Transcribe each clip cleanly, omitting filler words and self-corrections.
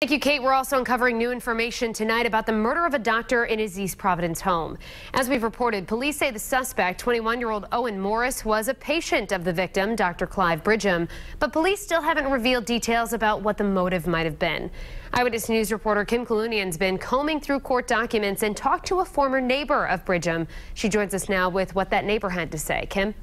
Thank you, Kate. We're also uncovering new information tonight about the murder of a doctor in his East Providence home. As we've reported, police say the suspect, 21-year-old Owen Morris, was a patient of the victim, Dr. Clive Bridgham, but police still haven't revealed details about what the motive might have been. Eyewitness News reporter Kim Kalunian's been combing through court documents and talked to a former neighbor of Bridgham. She joins us now with what that neighbor had to say. Kim?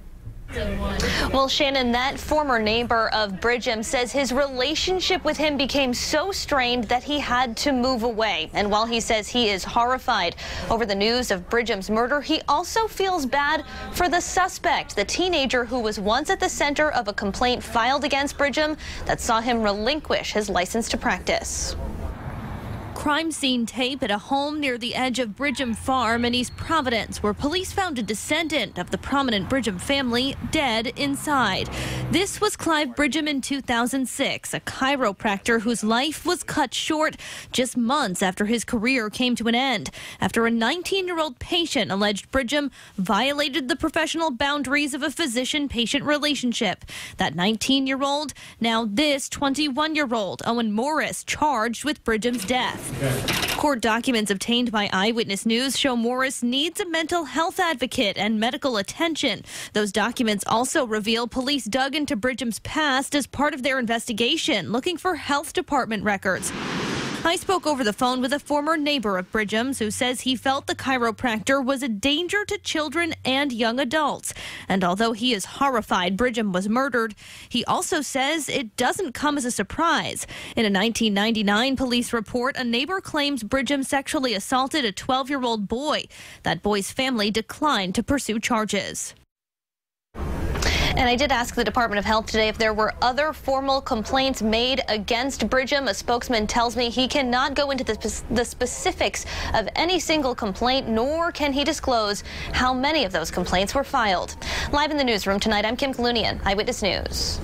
Well, Shannon, that former neighbor of Bridgham says his relationship with him became so strained that he had to move away. And while he says he is horrified over the news of Bridgham's murder, he also feels bad for the suspect, the teenager who was once at the center of a complaint filed against Bridgham that saw him relinquish his license to practice. Crime scene tape at a home near the edge of Bridgham Farm in East Providence, where police found a descendant of the prominent Bridgham family dead inside. This was Clive Bridgham in 2006, a chiropractor whose life was cut short just months after his career came to an end, after a 19-year-old patient alleged Bridgham violated the professional boundaries of a physician-patient relationship. That 19-year-old, now this 21-year-old, Owen Morris, charged with Bridgham's death. Court documents obtained by Eyewitness News show Morris needs a mental health advocate and medical attention. Those documents also reveal police dug into Bridgham's past as part of their investigation, looking for health department records. I spoke over the phone with a former neighbor of Bridgham's who says he felt the chiropractor was a danger to children and young adults. And although he is horrified Bridgham was murdered, he also says it doesn't come as a surprise. In a 1999 police report, a neighbor claims Bridgham sexually assaulted a 12-year-old boy. That boy's family declined to pursue charges. And I did ask the Department of Health today if there were other formal complaints made against Bridgham. A spokesman tells me he cannot go into the specifics of any single complaint, nor can he disclose how many of those complaints were filed. Live in the newsroom tonight, I'm Kim Kalunian, Eyewitness News.